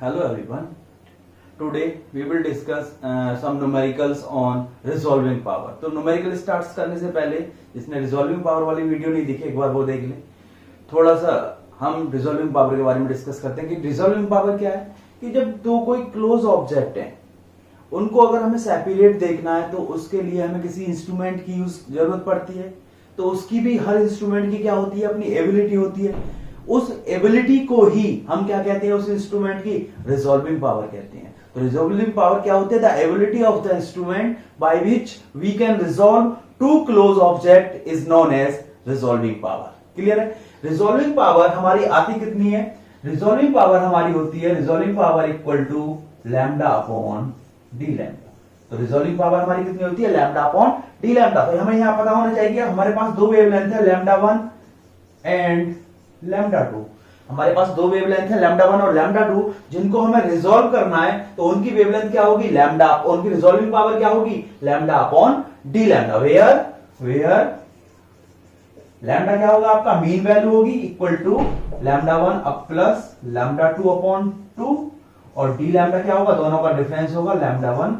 Hello everyone. Today we will discuss some numericals on resolving power. तो numerical starts करने से पहले जिसने resolving power वाली वीडियो नहीं देखी एक बार वो देख लें. थोड़ा सा हम resolving power के बारे में डिस्कस करते हैं कि resolving power क्या है. कि जब दो कोई क्लोज ऑब्जेक्ट हैं उनको अगर हमें सेपरेट देखना है तो उसके लिए हमें किसी इंस्ट्रूमेंट की जरूरत पड़ती है. तो उसकी भी हर इंस्ट्रूमेंट की क्या होती है, अपनी एबिलिटी होती है. उस एबिलिटी को ही हम क्या कहते हैं, उस इंस्ट्रूमेंट की रिजॉल्विंग पावर कहते हैं. तो रिजॉल्विंग पावर क्या होती है, the ability of the instrument by which we can resolve two close object is known as resolving power. Clear है. रिजॉल्विंग पावर हमारी आती कितनी है, रिजॉल्विंग पावर हमारी होती है resolving power equal to lambda upon D lambda. तो resolving power हमारी कितनी होती है, लैम्डा अपॉन डी लैम्डा. तो हमें यहां पता होना चाहिए हमारे पास दो वेवलेंथ है, लैम्डा 1 एंड लैम्डा 2. हमारे पास दो वेवलेंथ है, लैम्डा 1 और लैम्डा 2, जिनको हमें रिजॉल्व करना है. तो उनकी वेवलेंथ क्या होगी, लैम्डा. उनकी रिजॉल्विंग पावर क्या होगी, lambda upon D lambda. Where lambda क्या होगा आपका, मीन वैल्यू होगी equal to lambda 1 up plus lambda 2 upon 2 और डी लैम्डा क्या होगा, दोनों का डिफरेंस होगा लैम्डा 1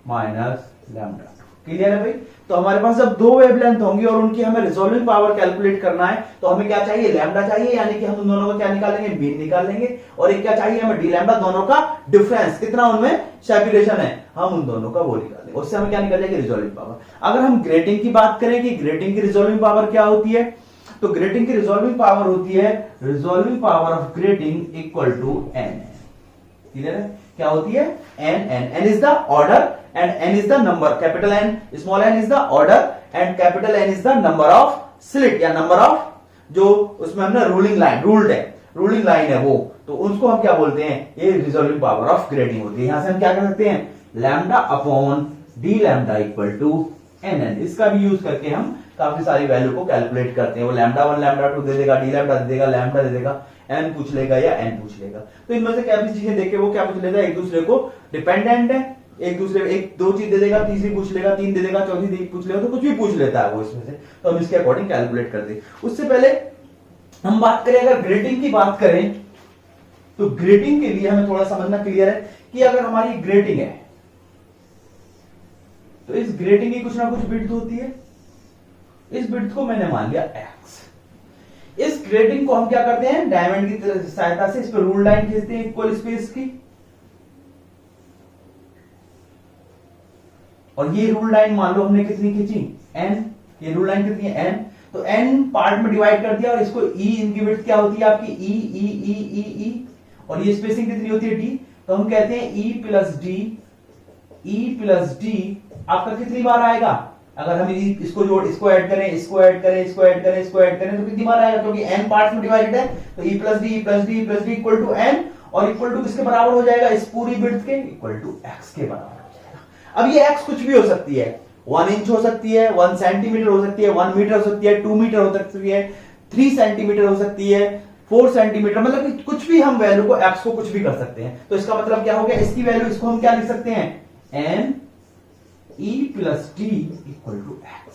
माइनस लैम्डा 2. क्लियर है भाई. तो हमारे पास जब दो वेवलेंथ होंगी और उनकी हमें रिजॉल्विंग पावर कैलकुलेट करना है तो हमें क्या चाहिए, लैम्डा चाहिए, यानी कि हम उन दोनों का क्या निकालेंगे, मीन निकाल लेंगे. और एक क्या चाहिए हमें, डी लैम्डा, दोनों का डिफरेंस कितना उनमें सेपरेशन है, हम उन दोनों का वो निकालेंगे. उससे हमें क्या निकल जाएगी, रिजॉल्विंग पावर. अगर हम ग्रेटिंग की बात करें कि ग्रेटिंग की रिजॉल्विंग पावर क्या होती है, तो ग्रेटिंग की रिजॉल्विंग पावर होती है resolving power of grating equal to N. Clear है. क्या होती है, n is the order and n is the number, capital N, small n is the order and capital N is the number of slit या number of जो उसमें हमने ruling line, ruled है, ruling line है वो. तो उसको हम क्या बोलते हैं, ये रिजॉल्विंग पावर ऑफ ग्रेटिंग होती है. यहां से हम क्या कर सकते हैं, lambda upon D lambda equal to nn. इसका भी यूज करके हम काफी सारी वैल्यू को कैलकुलेट करते हैं. वो लैम्डा 1 लैम्डा 2 दे देगा, डी लैम्डा दे देगा, लैम्डा दे देगा, n पूछ लेगा या n पूछ लेगा. तो इनमें से क्या भी चीजें देखे वो क्या पूछ लेगा, एक दूसरे को डिपेंडेंट है, एक दूसरे एक दो चीज दे देगा, तीसरी पूछ लेगा, तीन दे देगा, चौथी पूछ लेगा, तो कुछ भी पूछ लेता है वो इसमें से. तो हम इसके अकॉर्डिंग कैलकुलेट कर दे. उससे पहले हम बात करें, अगर ग्रेटिंग की बात करें तो ग्रेटिंग के लिए हमें थोड़ा समझना क्लियर है कि अगर हमारी ग्रेटिंग है तो इस ग्रेटिंग की कुछ ना कुछ विड्थ होती है. इस विड्थ को मैंने मान लिया x. इस ग्रेटिंग को हम क्या करते हैं, डायमंड की सहायता से इस पर रूल लाइन खींचते हैं इक्वल स्पेस की. और ये रूल लाइन मान लो हमने कितनी खींची, n. ये रूल लाइन कितनी है, n. तो n पार्ट में डिवाइड कर दिया और इसको e, इनकी विड्थ क्या होती है आपकी e e e e e और ये स्पेसिंग कितनी होती है d. तो हम कहते हैं e प्लस डी आपका कितनी बार आएगा, अगर हम इसको जोड़, इसको ऐड करें, इसको ऐड करें, इसको ऐड करें, इसको ऐड करें तो कितनी बार आएगा, क्योंकि n पार्ट में डिवाइडेड है. तो e plus D equal to n और इक्वल टू किसके बराबर हो जाएगा, इस पूरी विड्थ के इक्वल टू x के बराबर. अब ये x कुछ भी हो सकती है, 1 इंच हो सकती है, 1 सेंटीमीटर हो सकती है, 1 मीटर हो सकती है, 2 मीटर हो सकती है, 3 सेंटीमीटर हो सकती है, 4 सेंटीमीटर, मतलब कि कुछ भी हम वैल्यू को x को कुछ भी कर सकते हैं. तो इसका मतलब क्या हो गया, इसकी वैल्यू, इसको हम क्या लिख सकते हैं, n e plus D equal to x.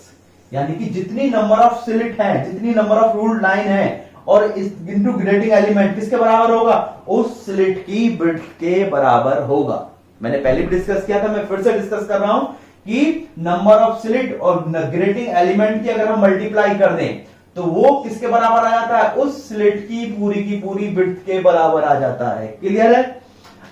यानी कि जितनी नंबर ऑफ स्लिट है, जितनी नंबर ऑफ रूल्ड लाइन है और इस इनटू ग्रेटिंग एलिमेंट किसके बराबर होगा, उस स्लिट की विड्थ के बराबर होगा. मैंने पहले भी डिस्कस किया था, मैं फिर से डिस्कस कर रहा हूं कि नंबर ऑफ स्लिट और ग्रेटिंग एलिमेंट की अगर हम मल्टीप्लाई कर दें तो वो किसके बराबर आ जाता है, उस स्लिट की पूरी विड्थ के बराबर आ जाता है. क्लियर है.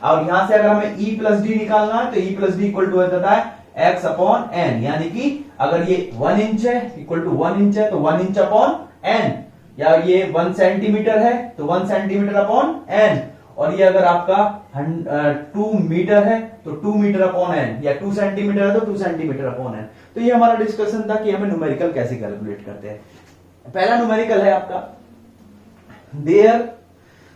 और यहां से अगर हमें e प्लस डी निकालना है तो e plus D equal to हो जाता है x अपॉन n. यानी कि अगर ये 1 इंच है इक्वल टू 1 इंच है तो 1 इंच अपॉन n, या ये 1 सेंटीमीटर है तो 1 सेंटीमीटर अपॉन n, और ये अगर आपका 2 मीटर है तो 2 मीटर अपॉन n, या 2 सेंटीमीटर है तो 2 सेंटीमीटर अपॉन n. तो ये हमारा डिस्कशन था कि हमें न्यूमेरिकल कैसे कैलकुलेट करते हैं. पहला न्यूमेरिकल है आपका, there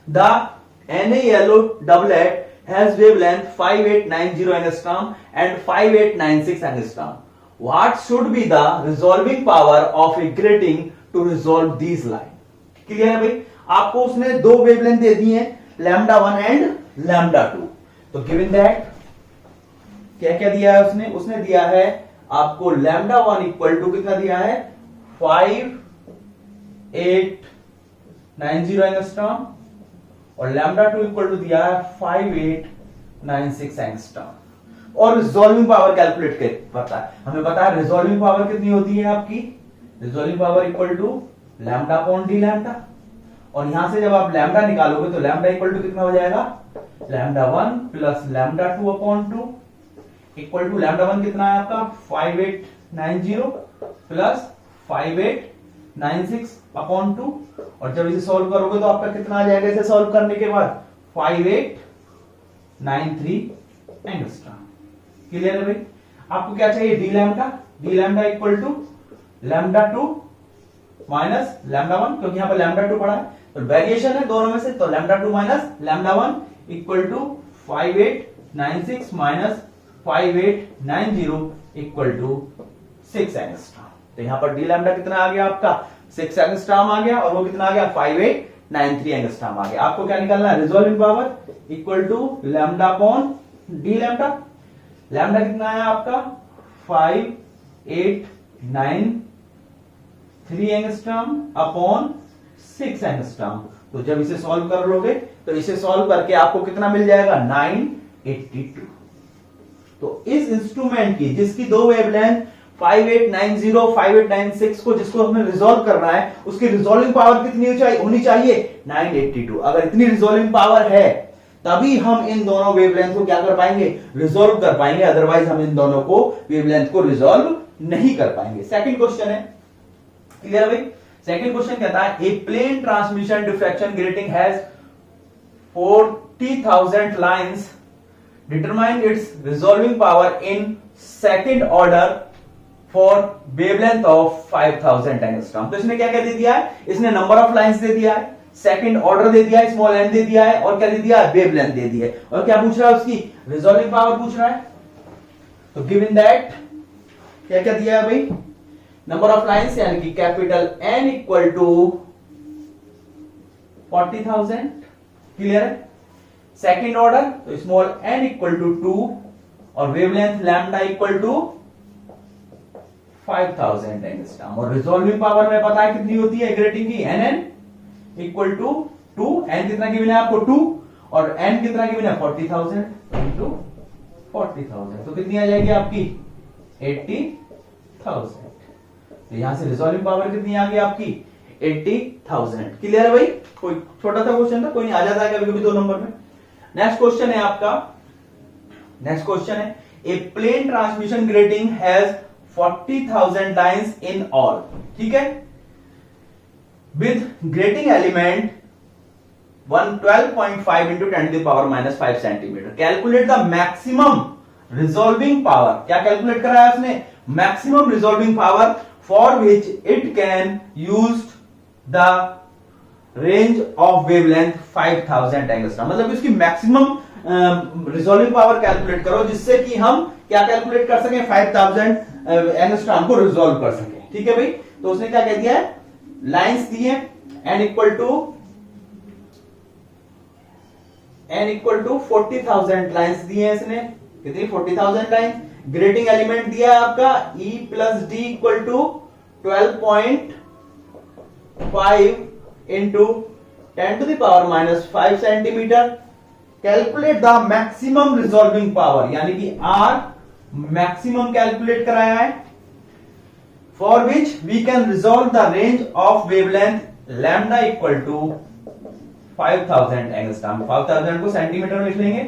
the NaYellow doublet has wavelength 5890 angstrom and 5896 angstrom. What should be the resolving power of a grating to resolve these line? Clear है भाई. आपको उसने दो वेवलेंथ दे दी है, लैम्डा 1 एंड लैम्डा 2. तो गिवन दैट क्या क्या दिया है उसने दिया है आपको लैम्डा 1 इक्वल टू कितना दिया है, 5890 एंगस्ट्रॉम और लैम्डा 2 इक्वल टू दिया है 5896 एंगस्ट्रॉम। और रिजॉल्विंग पावर कैलकुलेट कर पता है, हमें पता है रिजॉल्विंग पावर कितनी होती है आपकी, resolving power equal to lambda upon D lambda. और यहां से जब आप लैम्डा निकालोगे तो लैम्डा इक्वल टू कितना हो जाएगा, lambda 1 plus lambda 2 upon 2 equal to lambda 1 कितना है आपका 5890 प्लस 5896 अपॉन 2। और जब इसे सॉल्व करोगे तो आपका कितना आ जाएगा, इसे सॉल्व करने के बाद 5893 एंगस्ट्रॉम। क्लियर है भाई। आपको क्या चाहिए, D lambda equal to lambda 2 minus lambda 1, क्योंकि यहां पर लैम्डा 2 पड़ा है तो वेरिएशन है दोनों में से, तो lambda 2 minus lambda 1 equal to 5896 minus 5890 equal to 6 angstrom. तो यहां पर डी लैम्डा कितना आ गया आपका 6 एंगस्ट्रॉम आ गया, और वो कितना आ गया 5893 एंगस्ट्रॉम आ गया। आपको क्या निकालना है, resolving power equal to lambda upon D lambda. Lambda कितना है आपका 5893 एंगस्ट्रॉम अपॉन 6 एंगस्ट्रॉम। तो जब इसे सॉल्व कर लोगे तो इसे सॉल्व करके आपको कितना मिल जाएगा 982। तो इस इंस्ट्रूमेंट की जिसकी दो वेवलेंथ 5890 5896 को जिसको हमें रिजॉल्व करना है, उसकी रिजॉल्विंग पावर कितनी होनी चाहिए 982। अगर इतनी रिजॉल्विंग पावर है तभी हम इन दोनों वेवलेंथ को क्या कर पाएंगे, रिजॉल्व कर पाएंगे, अदरवाइज हम इन दोनों को वेवलेंथ को रिजॉल्व नहीं कर पाएंगे। सेकंड क्वेश्चन है, क्लियर भाई। सेकंड क्वेश्चन कहता है a plane transmission diffraction grating has 40,000 lines, determine its resolving power in second order for wavelength of 5000 angstrom. तो इसने क्या क्या दे दिया है, इसने नंबर ऑफ लाइंस दे दिया है, सेकंड ऑर्डर दे दिया है, स्मॉल एन दे दिया है, और क्या दे दिया है, वेवलेंथ दे दी है। और क्या पूछ रहा है, उसकी रिजॉल्विंग पावर पूछ रहा है। तो गिवन दैट क्या क्या दिया है भाई, नंबर ऑफ लाइंस यानी कि capital N equal to 40,000, clear है। सेकंड ऑर्डर तो स्मॉल एन इक्वल टू 2 और wavelength lambda equal to 5000 angstrom. और रिजॉल्विंग पावर में पता है कितनी होती है ग्रेटिंग की, एन इक्वल टू 2, एन कितना गिवन है आपको 2 और एन कितना गिवन है 40,000 इंटू 40,000, तो कितनी आ जाएगी आपकी 80,000। तो यहां से रिजॉल्विंग पावर कितनी आ गई आपकी 80,000। क्लियर है भाई। कोई छोटा सा क्वेश्चन था, कोई नहीं, आ जाता है कभी कभी 2 नंबर में। नेक्स्ट क्वेश्चन है आपका, नेक्स्ट क्वेश्चन है a plane transmission grating has 40,000 lines in all, ठीक है, with grating element 112.5 into 10 to the power minus 5 centimeter. Calculate the maximum resolving power. क्या कैलकुलेट करा है उसने, maximum resolving power for which it can use the range of wavelength 5000 angstrom. मतलब इसकी maximum resolving power calculate करो जिससे कि हम क्या कैलकुलेट कर सकें 5000 एंगस्ट्रॉम को रिजॉल्व कर सकें, ठीक है भाई। तो उसने क्या कह दिया है, लाइंस दिए n इक्वल टू 40,000 लाइंस दिए हैं इसने, कितनी 40,000 लाइंस। ग्रेटिंग एलिमेंट दिया है आपका E plus D equal to 12.5 into 10 to the power minus 5 centimetre. Calculate the maximum resolving power, यानी कि R मैक्सिमम कैलकुलेट कराया है, for which we can resolve the range of wavelength lambda equal to 5000 angstrom. 5000 को centimetre में लिख लेंगे,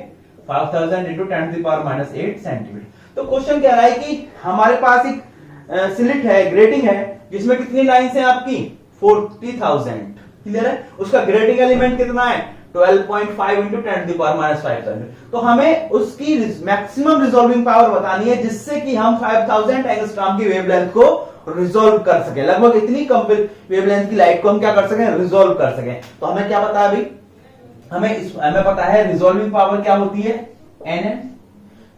5000 into 10 to the power minus 8 centimetre. तो question कह रहा है कि हमारे पास एक स्लिट है, ग्रेटिंग है, जिसमें कितनी लाइंस हैं आपकी 40,000, क्लियर है। उसका ग्रेटिंग एलिमेंट कितना है 12.5 into 10 to the power minus 5 centimetre. तो हमें उसकी मैक्सिमम रिजॉल्विंग पावर बतानी है जिससे कि हम 5000 एंगस्ट्रॉम की वेवलेंथ को रिजॉल्व कर सके, लगभग इतनी कम वेवलेंथ की लाइट को हम क्या कर सकें, रिजॉल्व कर सकें। तो हमें क्या पता है भाई, हमें पता है रिजॉल्विंग पावर क्या होती है एन।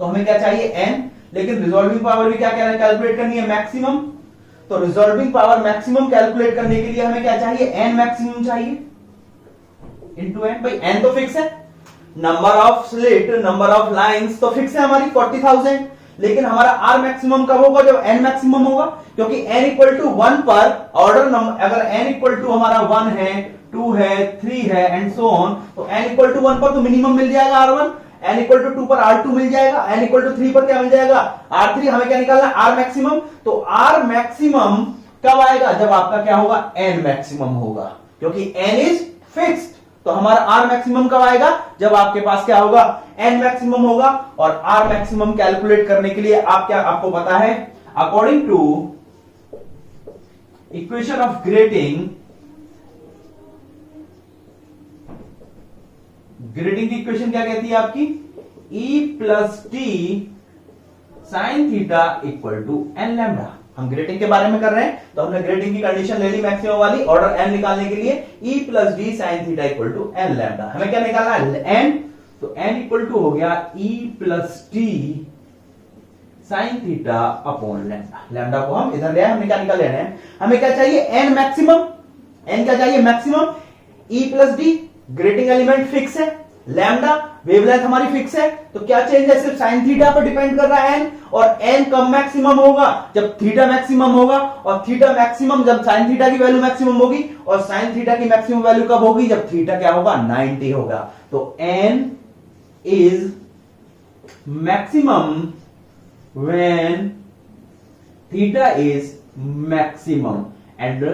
तो हमें क्या चाहिए एन, लेकिन रिजॉल्विंग पावर भी क्या कैलकुलेट करनी है मैक्सिमम। तो रिजॉल्विंग पावर मैक्सिमम कैलकुलेट करने के लिए हमें क्या चाहिए, एन मैक्सिमम चाहिए इंटू एन। भाई एन तो फिक्स है, number of slit, number of lines तो फिक्स है हमारी 40,000, लेकिन हमारा आर मैक्सिमम कब होगा, जब एन मैक्सिमम होगा, क्योंकि एन इक्वल टू 1 पर ऑर्डर नंबर, अगर एन इक्वल टू हमारा 1 है, 2 है, 3 है एंड सो ऑन, तो एन इक्वल टू 1 पर तो मिनिमम मिल जाएगा R1, एन इक्वल टू 2 पर R2 मिल जाएगा, एन इक्वल टू 3 पर क्या मिल जाएगा R3। हमें क्या निकालना है, आर मैक्सिमम। तो आर मैक्सिमम कब आएगा, जब आपका क्या होगा, एन मैक्सिमम होगा, क्योंकि एन इज फिक्स्ड। तो हमारा आर मैक्सिमम कब आएगा, जब आपके पास क्या होगा, एन मैक्सिमम होगा। और आर मैक्सिमम कैलकुलेट करने के लिए आपको पता है, according to equation of grating, grating की इक्वेशन क्या कहती है आपकी, E plus T sine theta equal to N lambda. हम ग्रेटिंग के बारे में कर रहे हैं, तो हमने ग्रेटिंग की कंडीशन ले ली मैक्सिमम वाली, ऑर्डर एन निकालने के लिए E plus D sine theta equal to N lambda. हमें क्या निकालना है, एन, तो एन इक्वल टू हो गया E plus T sine theta upon lambda. Lambda को हम इधर ले आए, हमने क्या निकाल लेना है, हमें क्या चाहिए, एन मैक्सिमम। एन क्या चाहिए, maximum. E plus D grating element fix है, लैम्डा वेवलेंथ हमारी फिक्स है, तो क्या चेंज है, सिर्फ साइन थीटा पर डिपेंड कर रहा है एन। और एन कब मैक्सिमम होगा, जब थीटा मैक्सिमम होगा, और थीटा मैक्सिमम जब साइन थीटा की वैल्यू मैक्सिमम होगी, और साइन थीटा की मैक्सिमम वैल्यू कब होगी, जब थीटा क्या होगा, 90 होगा। तो N is maximum when theta is maximum and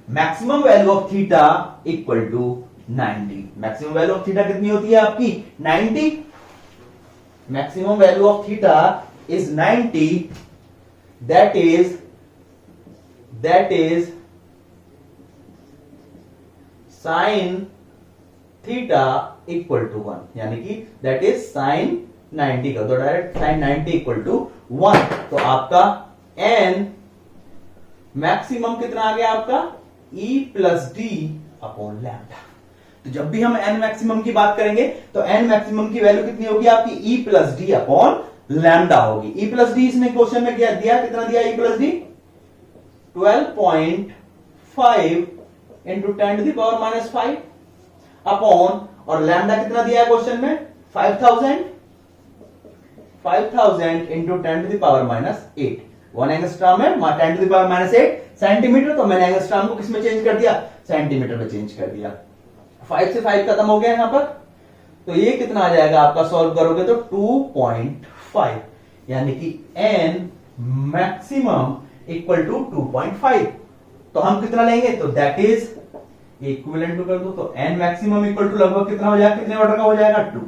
maximum value of theta equal to 90। Maximum value of theta कितनी होती है आपकी, 90। Maximum value of theta is 90, that is sine theta equal to 1, यानी कि दैट इज साइन 90 का, तो direct sine 90 equal to 1। तो आपका एन मैक्सिमम कितना आ गया आपका, E plus D upon lambda. तो जब भी हम एन मैक्सिमम की बात करेंगे, तो एन मैक्सिमम की वैल्यू कितनी होगी आपकी, E plus D upon lambda होगी। E प्लस डी इसने क्वेश्चन में क्या दिया, कितना दिया E plus D, 12.5 into 10 to the power minus 5 upon, और लैम्डा कितना दिया है क्वेश्चन में, 5000 into 10 to the power minus 8। 1 angstrom है, 10 to the power minus 8 centimetre, तो मैंने एंगस्ट्रॉम को किसमें चेंज कर दिया, सेंटीमीटर में चेंज कर दिया। 5 से 5 खत्म हो गया यहां पर, तो ये कितना आ जाएगा आपका, सॉल्व करोगे तो 2.5, यानी कि n मैक्सिमम इक्वल टू 2.5। तो हम कितना लेंगे, तो दैट इज इक्विवेलेंट टू कर दो, तो n मैक्सिमम इक्वल टू लगभग कितना हो जाएगा, कितने ऑर्डर का हो जाएगा, 2।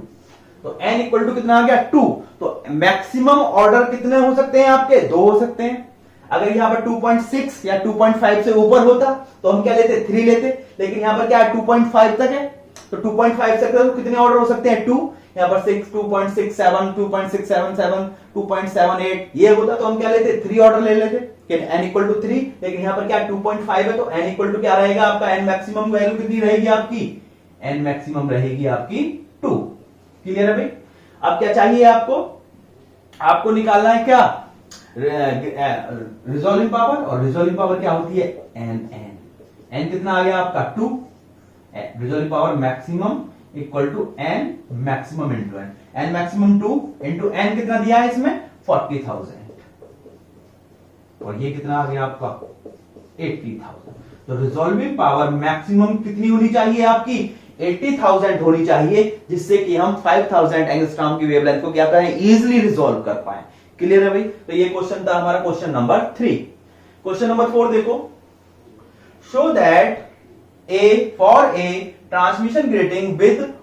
तो n इक्वल टू कितना आ गया, 2। तो मैक्सिमम ऑर्डर कितने हो सकते हैं आपके, 2 हो सकते हैं। अगर यहां पर 2.6 या 2.5 से ऊपर होता तो हम क्या लेते, 3 लेते, लेकिन यहां पर क्या है, 2.5 तक है, तो 2.5 तक तो कितने ऑर्डर हो सकते हैं, 2। यहां पर 6, 2.67, 2.677, 2.78 ये होता तो हम क्या लेते, 3 ऑर्डर ले लेते, n इक्वल टू 3। लेकिन यहां पर क्या 2.5 है, तो n इक्वल टू क्या रहेगा आपका, n मैक्सिमम वैल्यू कितनी रहेगी आपकी, n मैक्सिमम रहेगी आपकी 2। क्लियर है भाई। अब क्या चाहिए आपको निकालना है क्या, रिजॉल्विंग पावर, और रिजॉल्विंग पावर क्या होती है, n कितना आ गया आपका 2। Resolving power maximum equal to n maximum into n maximum 2 into n कितना दिया है इसमें, 40,000, और ये कितना आ गया आपका 80,000। तो रिजॉल्विंग पावर मैक्सिमम कितनी होनी चाहिए आपकी, 80,000 होनी चाहिए, जिससे कि हम 5,000 एंगस्ट्रॉम की वेवलेंथ को क्या करें, इजीली रिजॉल्व कर पाए। क्लियर है भाई। तो ये क्वेश्चन था हमारा क्वेश्चन नंबर 3। क्वेश्चन नंबर 4 देखो, show that for a transmission grating with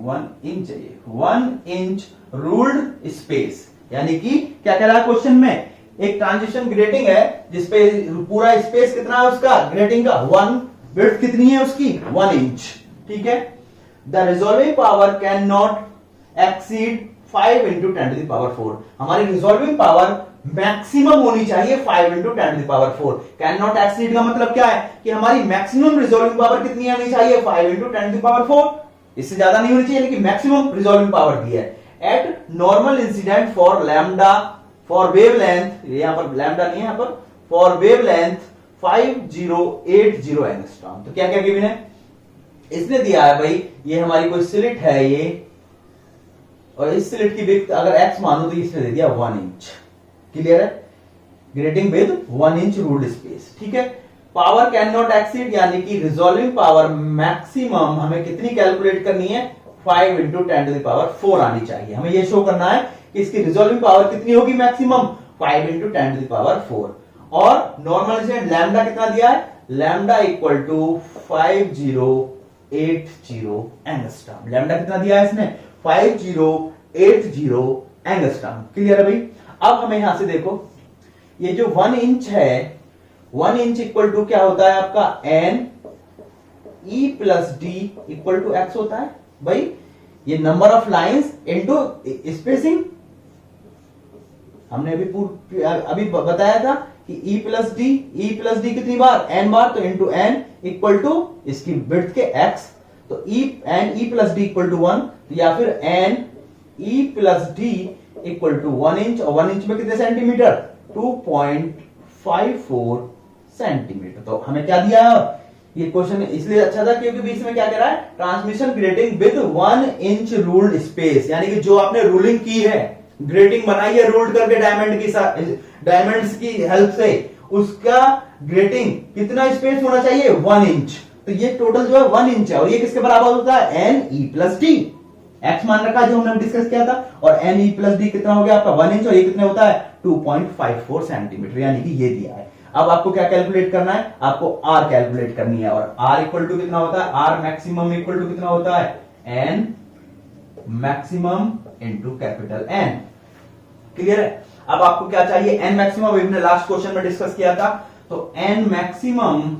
1 inch ruled space, यानी कि क्या कह रहा है क्वेश्चन में, एक ट्रांजिशन ग्रेटिंग है जिसपे पूरा स्पेस कितना है उसका, ग्रेटिंग का 1, विड्थ कितनी है उसकी, 1 इंच, ठीक है। The resolving power can not exceed 5 into 10 to the power 4। हमारी रिजॉल्विंग पावर मैक्सिमम होनी चाहिए 5 into 10 to the power 4। Can not exceed का मतलब क्या है कि हमारी मैक्सिमम रिजॉल्विंग पावर कितनी आनी चाहिए, 5 इंटू 10 टू द पावर 4। इससे ज्यादा नहीं होनी चाहिए, लेकिन मैक्सिमम रिजॉल्विंग पावर दी है। Eight normal incident for lambda for wavelength, यहां पर लैम्डा नहीं है, यहां पर फॉर वेवलेंथ 5080 एंगस्ट्रॉम। तो क्या क्या गिवन है, इसने दिया है भाई, ये हमारी कोई स्लिट है, और इस स्लिट की विड्थ अगर x मानो तो इसने दे दिया 1 इंच। क्लियर है? Grating with 1 inch ruled space. ठीक है, पावर कैन नॉट एक्सीड, यानी कि रिजॉल्विंग पावर मैक्सिमम हमें कितनी कैलकुलेट करनी है, 5 इंटू 10⁴ आनी चाहिए। हमें ये शो करना है कि इसकी रिजॉल्विंग पावर कितनी होगी मैक्सिमम, 5 इंटू 10⁴। और नॉर्मलाइजेशन लैम्डा कितना दिया है, lambda equal to 5080 angstrom. Lambda कितना दिया है इसने, 5080 एंगस्ट्रॉम। क्लियर है भाई? अब हमें यहां से देखो, ये जो 1 इंच है, 1 इंच इक्वल टू क्या होता है आपका, N E plus D equal to X होता है। भाई ये number of lines into spacing, हमने अभी बताया था कि ई प्लस डी कितनी बार, एन बार, तो इंटू एन इक्वल टू इसकी विड्थ के एक्स, तो N E plus D equal to 1, या फिर N E plus D equal to 1 inch, और 1 इंच में कितने सेंटीमीटर, 2.54 सेंटीमीटर। तो हमें क्या दिया है, ये क्वेश्चन इसलिए अच्छा था क्योंकि बीच में क्या कह रहा है, transmission grating with 1 inch ruled space, यानी कि जो आपने रूलिंग की है, ग्रेटिंग बनाई है रूल्ड करके डायमंड्स की हेल्प से, उसका ग्रेटिंग कितना स्पेस होना चाहिए, 1 इंच। तो ये टोटल जो है 1 इंच है, और ये किसके बराबर होता है, N E plus D. X मान रखा है जो हमने डिस्कस किया था, और एन ई प्लस डी कितना हो गया आपका, 1 इंच, और ये कितना होता है 2.54 सेंटीमीटर, यानी कि ये दिया है। अब आपको क्या कैलकुलेट करना है, आपको आर कैलकुलेट करनी है, और आर इक्वल टू कितना होता है, आर मैक्सिमम इक्वल टू कितना होता है, N maximum into capital N. Clear है? अब आपको क्या चाहिए, एन मैक्सिमम, हमने लास्ट क्वेश्चन में डिस्कस किया था, तो एन मैक्सिमम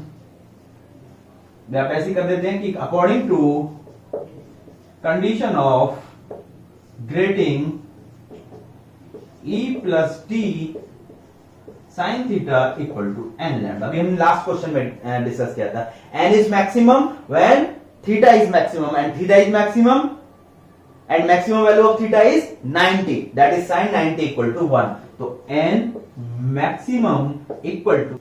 आप ऐसे कर देते हैं कि according to condition of grating E plus T sine theta equal to N lambda. अभी हमने लास्ट क्वेश्चन में डिस्कस किया था, N is maximum when theta is maximum and theta is maximum and maximum value of theta is 90, that is sine 90 equal to 1। तो N maximum equal to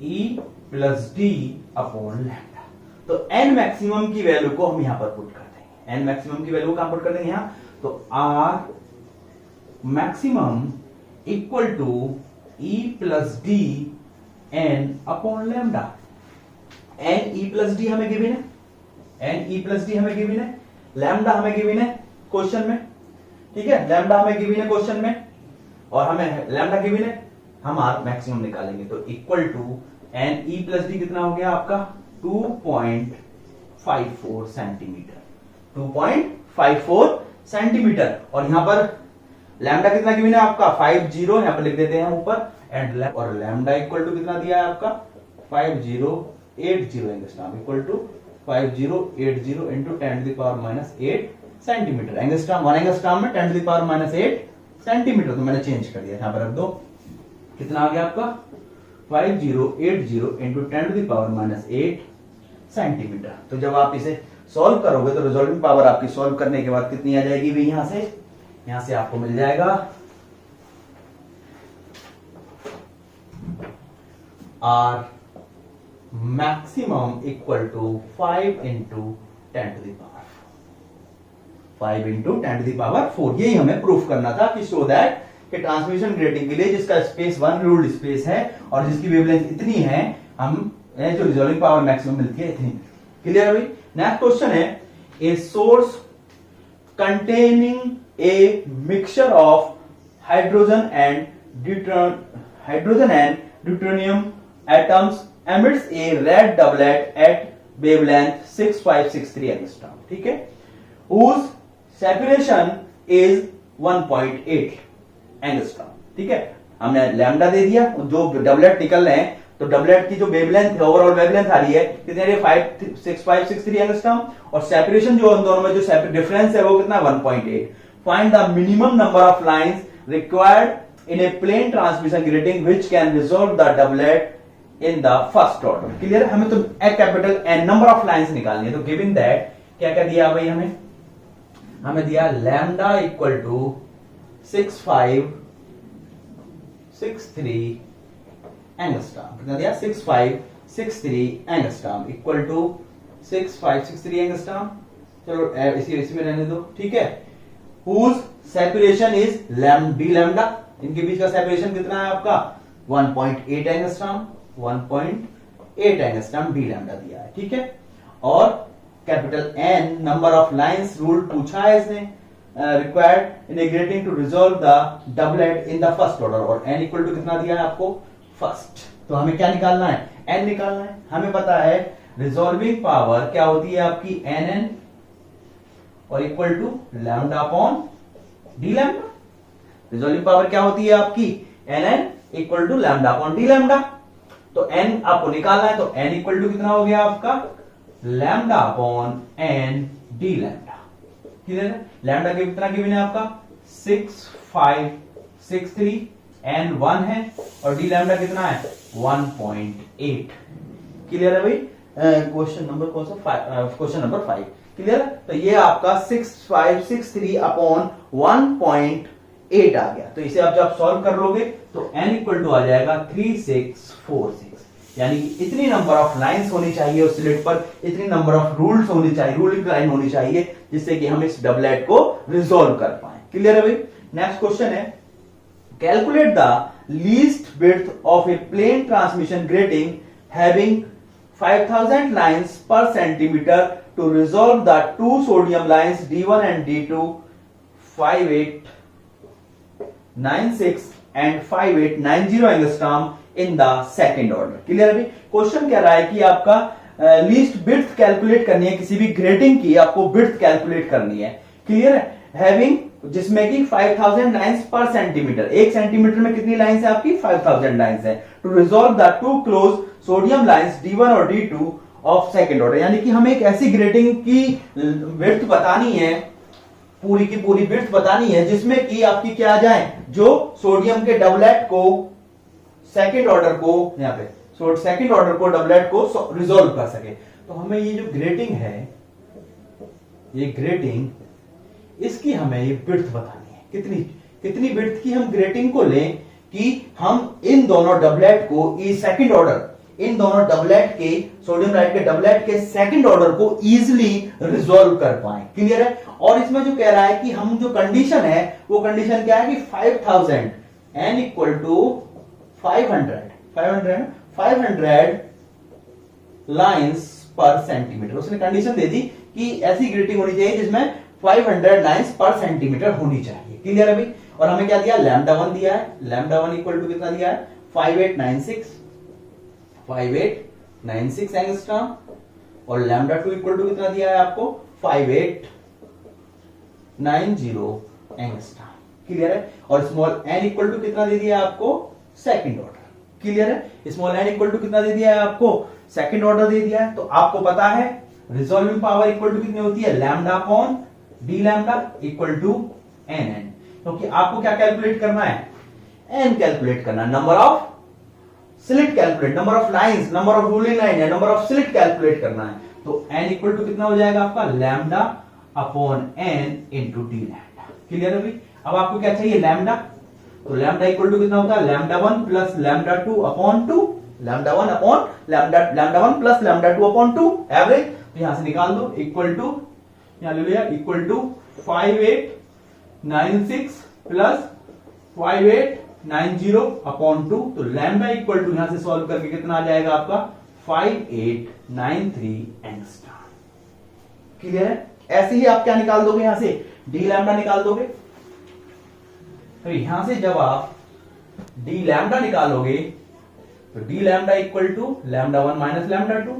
E plus D upon lambda. तो N maximum की value को हम यहां पर put कर देंगे, N maximum की वैल्यू को कहां पुट कर देंगे, यहां। तो R maximum equal to E plus D N upon lambda. N E plus D हमें गिवन है, एन ई प्लस डी हमें गिवन है, लैम्डा हमें गिवन है क्वेश्चन में। ठीक है, लैम्डा हमें गिवन है क्वेश्चन में, और हमें लैम्डा गिवन है, हम आर मैक्सिमम निकालेंगे। तो equal to N E plus D कितना हो गया आपका, 2.54 सेंटीमीटर, 2.54 सेंटीमीटर। और यहां पर लैम्डा कितना गिवन है आपका, 50, यहां पर लिख देते हैं ऊपर, एंड और लैम्डा इक्वल टू कितना दिया है आपका, 5080 angstrom equal to 5080 into 10⁻⁸ centimetre. Angstrom 1 angstrom में 10⁻⁸ सेंटीमीटर, तो मैंने चेंज कर दिया, यहां पर रख दो। कितना आ गया आपका, 5080 इंटू 10⁻⁸ सेंटीमीटर। तो जब आप इसे सॉल्व करोगे तो रिजॉल्विंग पावर आपकी सॉल्व करने के बाद कितनी आ जाएगी भाई, यहां से आपको मिल जाएगा R maximum equal to 5 into 10⁻⁴। यही हमें प्रूफ करना था कि शो दैट कि ट्रांसमिशन ग्रेटिंग के लिए जिसका स्पेस 1 रूल्ड स्पेस है और जिसकी वेवलेंथ इतनी है, हम जो रिजॉल्विंग पावर मैक्सिमम मिलती है इतनी। क्लियर है भाई? नेक्स्ट क्वेश्चन है, a source containing a mixture of hydrogen and deuterium atoms emits a red doublet at wavelength 6563 angstrom. ठीक है, whose separation is 1.8 एंगस्ट्रॉम। ठीक है, हमने लैम्डा दे दिया, जो डबलेट निकल रहे हैं, तो डबलेट की जो वेवलेंथ है, ओवरऑल वेवलेंथ आ रही है कितने, 6563 एंगस्ट्रॉम, और सेपरेशन जो उन दोनों में जो डिफरेंस है वो कितना, 1.8। Find the minimum number of lines required in a plane transmission grating which can resolve the doublet in the first order. Clear है? हमें तो a capital N number of lines निकालनी है। तो गिवन दैट क्या क्या दिया भाई, हमें दिया लैम्डा इक्वल टू 6563 एंगस्ट्रॉम। कितना दिया, 6563 एंगस्ट्रॉम इक्वल टू 6563 एंगस्ट्रॉम। चलो इसी में रहने दो। ठीक है, whose separation is D lambda, इनके बीच का सेपरेशन कितना है आपका 1.8 एंगस्ट्रॉम, 1.8 एंगस्ट्रॉम डी लैम्डा दिया है, ठीक है। और capital N number of lines rule पूछा है इसने, required in a grating to resolve the doublet in the first order, और एन इक्वल टू कितना दिया है आपको फर्स्ट। तो हमें क्या निकालना है, एन निकालना है। हमें पता है रिजॉल्विंग पावर क्या होती है आपकी एन एन और equal to lambda upon D lambda. Resolving power क्या होती है आपकी N N equal to lambda upon D lambda. तो एन आपको निकालना है, तो एन इक्वल टू कितना हो गया आपका lambda upon N D lambda. Clear है, लैम्डा के कितना गिवन है आपका 6.563, एन 1 है और डी लैम्डा कितना है 1.8। क्लियर है भाई, क्वेश्चन नंबर कौन सा, क्वेश्चन नंबर 5। क्लियर है, तो ये आपका 6563 अपॉन 1.8 आ गया। तो इसे आप जब सॉल्व कर लोगे तो n इक्वल टू आ जाएगा 3646, यानी कि इतनी नंबर ऑफ लाइंस होनी चाहिए उस स्लिट पर, इतनी नंबर ऑफ रूल्स होनी चाहिए, रूलिंग लाइन होनी चाहिए, जिससे कि हम इस डबलेट को रिजोल्व कर पाए। क्लियर है भाई। नेक्स्ट क्वेश्चन है, calculate the least width of a plane transmission grating having 5000 lines per centimeter to resolve the two sodium lines D1 and D2 5896 and 5890 angstrom in the second order। Clear है भाई। Question कह रहा है कि आपका least width calculate करनी है, किसी भी ग्रेटिंग की आपको विड्थ कैलकुलेट करनी है। क्लियर है, हैविंग जिसमें कि 5000 लाइंस पर सेंटीमीटर, एक सेंटीमीटर में कितनी लाइंस है आपकी 5000 लाइंस है। To resolve the two close sodium lines D1 और D2 ऑफ सेकंड ऑर्डर, यानी कि हमें एक ऐसी ग्रेटिंग की विड्थ बतानी है, पूरी की पूरी विड्थ बतानी है, जिसमें कि आपकी क्या आ जाए, जो सोडियम के डबलेट को सेकंड ऑर्डर को, यहाँ पे सेकंड ऑर्डर को डबलेट को रिजॉल्व कर सके। तो हमें ये जो ग्रेटिंग है, ये ग्रेटिंग, इसकी हमें ये विड्थ बतानी है, कितनी विड्थ की हम ग्रेटिंग को लें कि हम इन दोनों डबलेट को सेकंड ऑर्डर, इन दोनों डबलेट के सोडियम लाइट के डबलेट के सेकंड ऑर्डर को इजीली रिजॉल्व कर पाए। क्लियर है। और इसमें जो कह रहा है कि हम जो कंडीशन है वो कंडीशन क्या है कि 5000 n इक्वल टू 500 लाइंस पर सेंटीमीटर। उसने कंडीशन दे दी कि ऐसी ग्रेटिंग होनी चाहिए जिसमें 500 लाइंस पर सेंटीमीटर होनी चाहिए। क्लियर है भाई। और हमें क्या दिया, लैम्डा 1 दिया है, लैम्डा 1 इक्वल टू कितना दिया है 5896 एंगस्ट्रॉम, और लैम्डा 2 इक्वल टू कितना दिया है आपको 5890 एंगस्ट्रॉम। क्लियर है। और स्मॉल n इक्वल टू कितना दे दिया है आपको सेकंड ऑर्डर। क्लियर है, स्मॉल n इक्वल टू कितना दे दिया है आपको सेकंड ऑर्डर दे दिया है। तो आपको पता है रिजॉल्विंग पावर इक्वल टू कितनी होती है, lambda upon D lambda equal to n n, क्योंकि आपको क्या कैलकुलेट करना है, एन कैलकुलेट करना है, number of slit calculate, number of lines, number of ruling line है, नंबर ऑफ स्लिट कैलकुलेट करना है। तो n इक्वल टू कितना हो जाएगा आपका lambda upon n into D lambda. Clear है भाई। अब आपको क्या चाहिए लैम्डा, तो लैम्डा इक्वल टू कितना होता है lambda 1 plus lambda 2 upon 2, lambda 1 upon lambda 1 plus lambda 2 upon 2 average. तो यहां से निकाल दो, इक्वल टू यहां ले लिया, इक्वल टू 5896 प्लस 5890 अपॉन 2। तो लैम्डा इक्वल टू यहां से सॉल्व करके कितना आ जाएगा आपका 5893 एंगस्ट्रॉम। क्लियर है। ऐसे ही आप क्या निकाल दोगे, यहां से डी लैम्डा निकाल दोगे। तो यहां से जब आप डी लैम्डा निकालोगे तो d lambda equal to lambda 1 minus lambda 2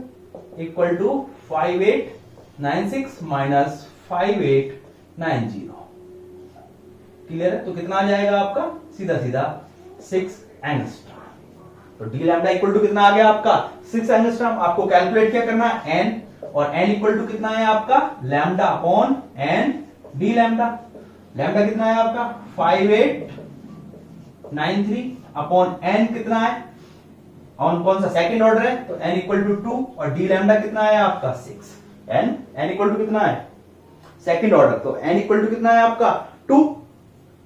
equal to 5896 minus 5890। Clear है। तो कितना आ जाएगा आपका सीधा सीधा 6 एंगस्ट्रॉम। तो डी लैम्डा इक्वल टू कितना आ गया आपका 6 एंगस्ट्रॉम। आपको कैलकुलेट क्या करना है n, और n इक्वल टू कितना है आपका lambda upon n D lambda. Lambda कितना है आपका 5893 अपॉन n कितना है, ऑन कौन सा सेकंड ऑर्डर है, तो n इक्वल टू 2, और डी लैम्डा कितना है आपका 6। n इक्वल टू कितना है सेकंड ऑर्डर, तो n इक्वल टू कितना है आपका 2,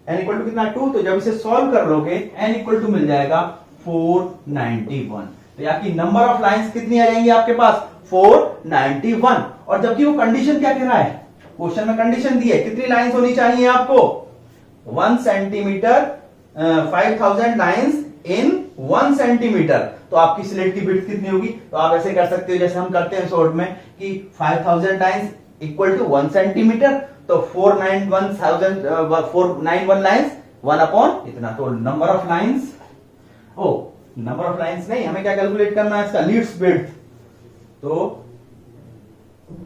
n इक्वल टू कितना 2। तो जब इसे सॉल्व कर लोगे n इक्वल टू मिल जाएगा 491। तो आपकी नंबर ऑफ लाइंस कितनी आ जाएंगी आपके पास 491। और जबकि वो कंडीशन क्या कह रहा है, क्वेश्चन में कंडीशन दी है कितनी लाइंस होनी चाहिए आपको 1 सेंटीमीटर 5000 लाइंस इन 1 सेंटीमीटर, तो आपकी स्लिट की विड्थ कितनी होगी? तो आप ऐसे कर सकते हो जैसे हम करते हैं शॉर्ट में कि 5000 लाइंस इक्वल टू 1 सेंटीमीटर, तो 491 लाइंस 1 अपॉन इतना, तो number of lines, number of lines नहीं, हमें क्या कैलकुलेट करना है इसका? लीस्ट विड्थ, तो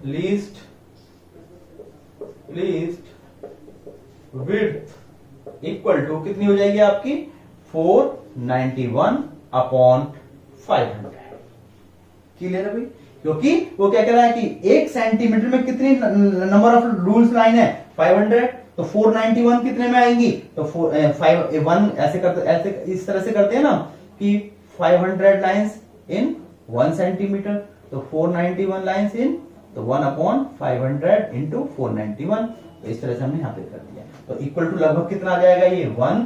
लीस्ट विड्थ इक्वल टू कितनी हो जाएगी आपकी? 491 अपॉन 500। क्लियर है भाई? क्योंकि वो क्या कह रहा है कि 1 सेंटीमीटर में कितनी नंबर ऑफ रूल्स लाइन है? 500, तो 491 कितने में आएंगी? तो 1 ऐसे करते, ऐसे इस तरह से करते हैं ना कि 500 लाइंस इन 1 सेंटीमीटर, तो 491 लाइंस इन, तो 1 अपॉन 500 इंटू 491, तो इस तरह से हमने यहां पे कर दिया, तो इक्वल टू लगभग कितना आ जाएगा ये? 1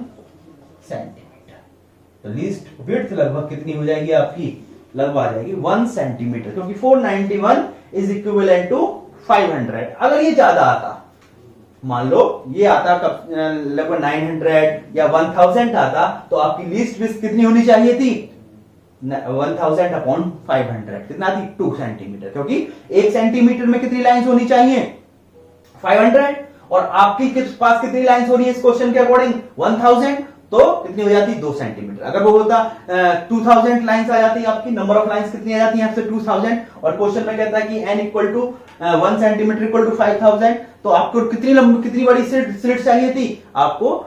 सेंटीमीटर। तो लीस्ट विड्थ लगभग कितनी हो जाएगी आपकी? लगभग आ जाएगी 1 सेंटीमीटर, क्योंकि 491 इज इक्विवेलेंट टू 500। अगर ये ज्यादा आता, मान लो ये आता लगभग 900 या 1000 आता, तो आपकी लीस्ट विड्थ कितनी होनी चाहिए थी? 1000 अपॉन 500 कितना थी? 2 सेंटीमीटर, क्योंकि 1 सेंटीमीटर में कितनी लाइंस होनी चाहिए? 500, और आपकी पास कितनी लाइंस हो रही है इस क्वेश्चन के अकॉर्डिंग? 1000, तो कितनी हो जाती? 2 सेंटीमीटर। अगर वो बोलता 2000 लाइंस आ जाती, आपकी नंबर ऑफ लाइंस कितनी आ जाती है आपसे? 2000, और क्वेश्चन में कहता है कि n equal to 1 centimetre equal to 5000, तो आपको कितनी बड़ी स्लिट चाहिए थी? आपको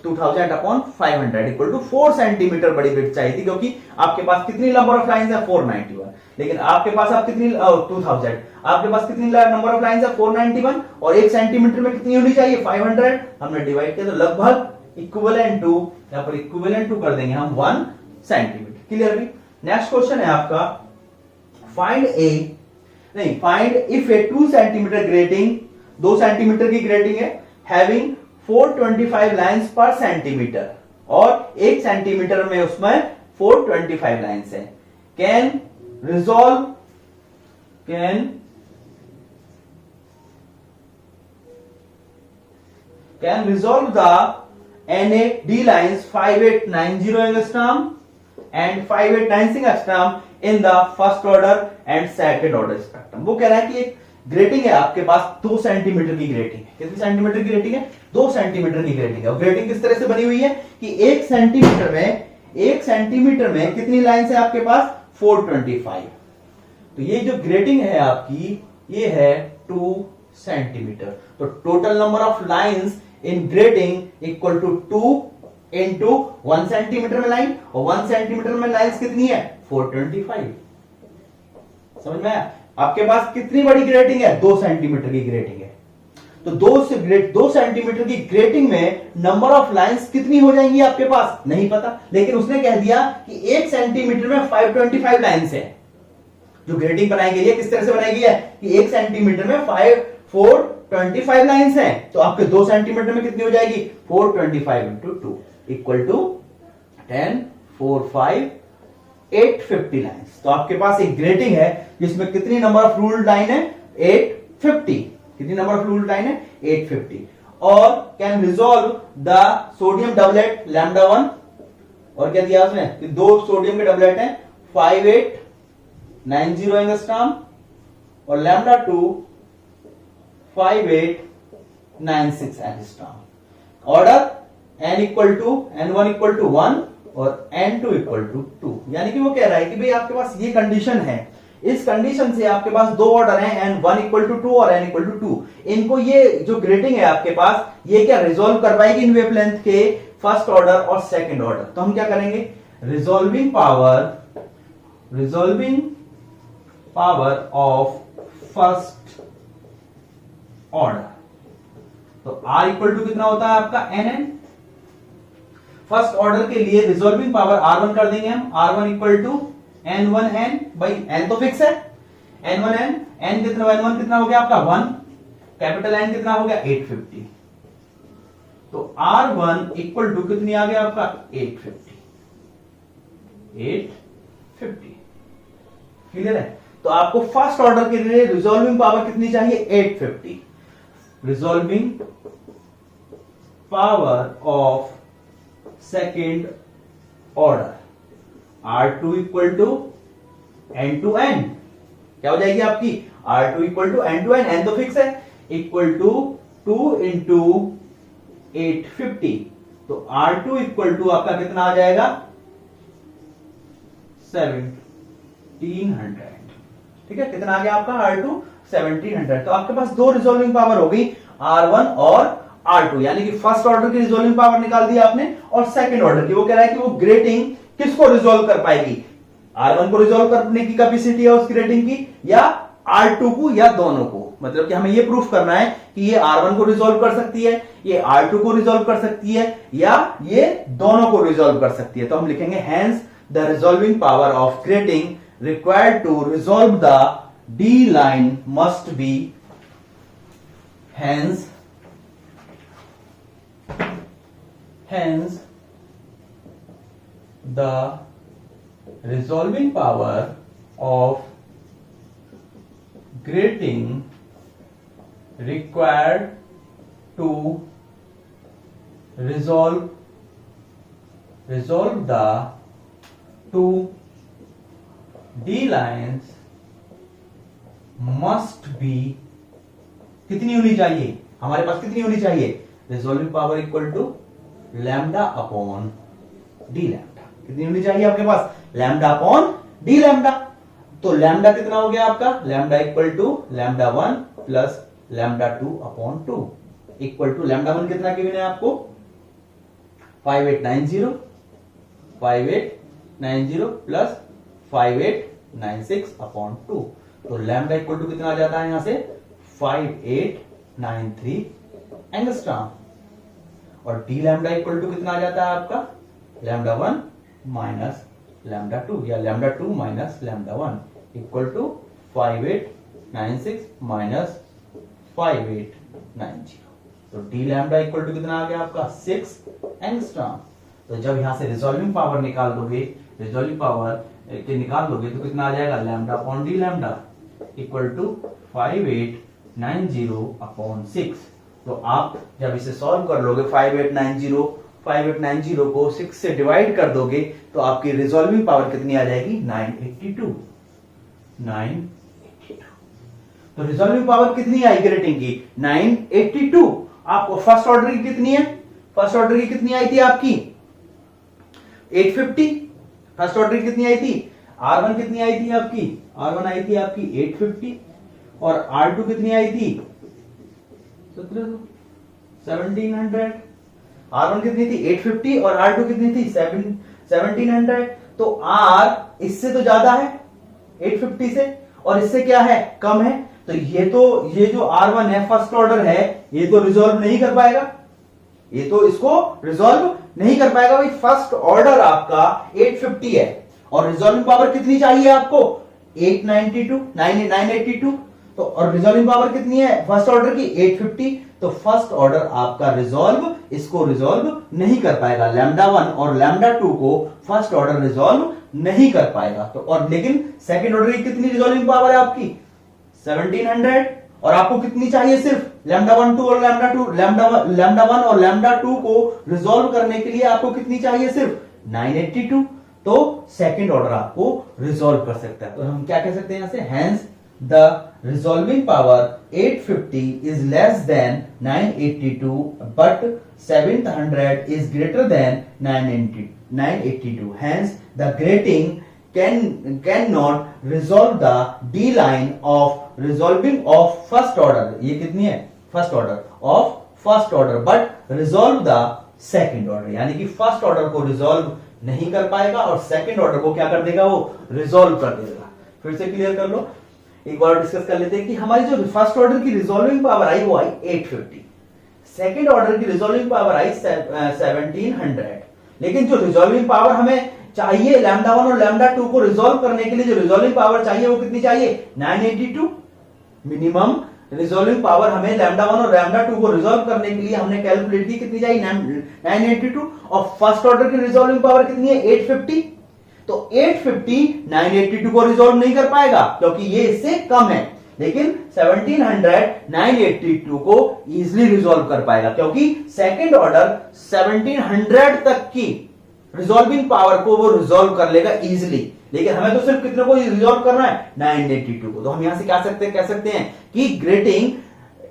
2000 अपॉन 500 इक्वल टू 4 सेंटीमीटर बड़ी विड्थ चाहिए थी, क्योंकि आपके पास कितनी नंबर ऑफ लाइंस है? 491, लेकिन आपके पास आप कितनी 2000, आपके पास कितनी नंबर ऑफ लाइंस है? 491, और 1 सेंटीमीटर में कितनी होनी चाहिए? 500, हमने डिवाइड किया, तो लगभग इक्विवेलेंट टू, यहां पर इक्विवेलेंट टू कर देंगे हम 1 सेंटीमीटर। क्लियर भी? नेक्स्ट क्वेश्चन है आपका, find if A 2 centimetre grating, 2 centimetre की ग्रेटिंग है, हैविंग 425 लाइंस पर सेंटीमीटर, और 1 सेंटीमीटर में उसमें 425 लाइंस है, can resolve the NAD lines 5890 angstrom and 5896 angstrom in the first order and second order spectrum। वो कह रहा है कि एक ग्रेटिंग है आपके पास, 2 सेंटीमीटर की ग्रेटिंग है। कितनी सेंटीमीटर की ग्रेटिंग है? 2 सेंटीमीटर की ग्रेटिंग है। और ग्रेटिंग किस तरह से बनी हुई है कि 1 सेंटीमीटर में कितनी लाइंस है आपके पास? 425। तो ये जो ग्रेटिंग है आपकी, ये है 2 सेंटीमीटर, तो total number of lines in grating equal to 2 into 1 centimetre में लाइन, और 1 सेंटीमीटर में लाइंस कितनी है? 425। समझ में आया? आपके पास कितनी बड़ी ग्रेटिंग है? 2 सेंटीमीटर की ग्रेटिंग है, तो 2 सेंटीमीटर की ग्रेटिंग में नंबर ऑफ लाइंस कितनी हो जाएंगी आपके पास? नहीं पता, लेकिन उसने कह दिया कि 1 सेंटीमीटर में 525 लाइंस है। जो ग्रेटिंग बनाई गई है किस तरह से बनाई गई है कि 1 सेंटीमीटर में 425 लाइंस हैं, तो आपके 2 सेंटीमीटर में कितनी हो जाएगी? 425 इंटू 2 इक्वल टू 10, 4, 5, 850 लाइंस। तो आपके पास एक ग्रेटिंग है जिसमें कितनी नंबर ऑफ रूल्ड लाइन है? 850। कितनी नंबर ऑफ रूल्ड लाइन है? 850। और can resolve the sodium doublet lambda 1, और क्या दिया उसने कि 2 सोडियम के डबलेट हैं 5890 एंगस्ट्रॉम, और lambda 2 5896 angstrom. Order n equal to n1 equal to 1 और n2 इक्वल टू 2। यानी कि वो कह रहा है कि भाई आपके पास ये कंडीशन है, इस कंडीशन से आपके पास 2 ऑर्डर हैं, n1 इक्वल टू 2 और n इक्वल टू 2। इनको ये जो ग्रेटिंग है आपके पास, ये क्या रिजोल्व कर पाएगी इन वेवलेंथ के फर्स्ट ऑर्डर और सेकंड ऑर्डर। तो हम क्या करेंगे? Resolving power of first order, तो R इक्वल टू कितना होता है आपका? nn। फर्स्ट ऑर्डर के लिए रिजोल्विंग पावर R1 कर देंगे हम, R1 इक्वल टू n1n, भाई n तो फिक्स है, n1n, n कितना हो गया आपका? 1, कैपिटल N कितना हो गया? 850। तो R1 इक्वल टू कितनी आ गया आपका? 850। क्लियर है? तो आपको फर्स्ट ऑर्डर के लिए रिजोल्विंग पावर कितनी चाहिए? 850। Resolving power of second order, R2 equal to n two n, क्या हो जाएगी आपकी R2 equal to n two n, n तो फिक्स है, इक्वल टू 2 इंटू 850, तो R2 इक्वल टू आपका कितना आ जाएगा 1700, ठीक है, कितना आ गया आपका R2 1700। तो आपके पास दो रिजॉल्विंग पावर हो गई, R1 और R2, यानी कि फर्स्ट ऑर्डर की रिजॉल्विंग पावर निकाल दी आपने और सेकंड ऑर्डर की। वो कह रहा है कि वो ग्रेटिंग किसको रिजॉल्व कर पाएगी, R1 को रिजॉल्व करने की कैपेसिटी है उस ग्रेटिंग की, या R2 को, या दोनों को। मतलब कि हमें ये प्रूफ करना है कि ये R1 को रिजॉल्व कर सकती है, ये R2 को रिजॉल्व कर सकती है, या ये दोनों को रिजॉल्व कर सकती है। तो हम लिखेंगे hence the resolving power of grating required to resolve the D line must be hence the resolving power of grating required to resolve the two D lines must be, कितनी होनी चाहिए हमारे पास, कितनी होनी चाहिए, resolving power equal to lambda upon D lambda, कितनी होनी चाहिए आपके पास, लैम्डा अपॉन डी लैम्डा। तो लैम्डा कितना हो गया आपका, lambda equal to lambda 1 plus lambda 2 upon 2 equal to lambda 1 कितना गिवन है आपको 5890 प्लस 5896 अपॉन 2, तो लैम्डा इक्वल टू कितना आ जाता है यहां से 5893 एंगस्ट्रॉम, और डी लैम्डा इक्वल टू कितना आ जाता है आपका लैम्डा 1 माइनस लैम्डा 2, या lambda 2 minus lambda 1 equal to 5896 minus 5890, तो डी लैम्डा इक्वल टू कितना आ गया आपका 6 एंगस्ट्रॉम। तो जब यहां से रिजॉल्विंग पावर निकाल दोगे, रिजॉल्विंग पावर के निकाल दोगे तो कितना आ जाएगा lambda upon D lambda equal to 5890 upon 6। तो आप जब इसे सॉल्व कर लोगे 5890 को 6 से डिवाइड कर दोगे तो आपकी रिजॉल्विंग पावर कितनी आ जाएगी 982। तो रिजॉल्विंग पावर कितनी आई ग्रेटिंग की 982। आपको फर्स्ट ऑर्डर की कितनी है, फर्स्ट ऑर्डर की कितनी आई थी आपकी 850, फर्स्ट ऑर्डर की कितनी आई थी, R1 कितनी आई थी आपकी, R1 आई थी आपकी 850, और R2 कितनी आई थी 1700। R1 कितनी थी 850 और R2 कितनी थी 1700। तो R इससे तो ज्यादा है 850 से, और इससे क्या है कम है, तो ये जो R1 है फर्स्ट ऑर्डर है, ये तो रिजॉल्व नहीं कर पाएगा, ये तो इसको रिजॉल्व नहीं कर पाएगा। भाई फर्स्ट ऑर्डर आपका 850 है और रिजॉल्विंग पावर कितनी चाहिए आपको 982, तो और रिजॉल्विंग पावर कितनी है फर्स्ट ऑर्डर की 850, तो फर्स्ट ऑर्डर आपका रिजॉल्व इसको रिजॉल्व नहीं कर पाएगा, लैम्डा 1 और लैम्डा 2 को फर्स्ट ऑर्डर रिजॉल्व नहीं कर पाएगा। तो और लेकिन सेकंड ऑर्डर की कितनी रिजॉल्विंग पावर है आपकी 1700, और आपको कितनी चाहिए सिर्फ लैम्डा 1 2 और लैम्डा 2, लैम्डा 1 और लैम्डा 2 को रिजॉल्व करने के लिए आपको कितनी चाहिए सिर्फ 982, तो सेकंड ऑर्डर आपको रिजॉल्व कर सकता है। तो हम क्या कह सकते हैं यहां से, hence the resolving power 850 is less than 982 but 700 is greater than 982, hence the grating can not resolve the D line of resolving of first order, ये कितनी है first order of first order, but resolve the second order, यानी कि first order को resolve नहीं कर पाएगा और सेकंड ऑर्डर को क्या कर देगा वो रिजॉल्व कर देगा। फिर से क्लियर कर लो, एक बार डिस्कस कर लेते हैं कि हमारी जो फर्स्ट ऑर्डर की रिजॉल्विंग पावर आई वो आई 850, सेकंड ऑर्डर की रिजॉल्विंग पावर आई 1700, लेकिन जो रिजॉल्विंग पावर हमें चाहिए लैम्डा 1 और लैम्डा 2 को रिजॉल्व करने के लिए जो रिजॉल्विंग पावर चाहिए वो कितनी चाहिए 982। मिनिमम रिजॉल्विंग पावर हमें लैम्डा 1 और लैम्डा 2 को रिजॉल्व करने के लिए हमने कैलकुलेट की कितनी चाहिए 982, और फर्स्ट ऑर्डर की रिजॉल्विंग पावर कितनी है 850। तो 850 982 को रिजॉल्व नहीं कर पाएगा क्योंकि ये इससे कम है, लेकिन 1700 982 को इजिली रिजॉल्व कर पाएगा, क्योंकि सेकंड ऑर्डर 1700 तक की रिजॉल्विंग पावर को वो रिजॉल्व कर लेगा इजिली। लेकिन हमें तो सिर्फ कितने को रिजॉल्व करना है, 982 को। तो हम यहां से क्या कह सकते हैं कि ग्रेटिंग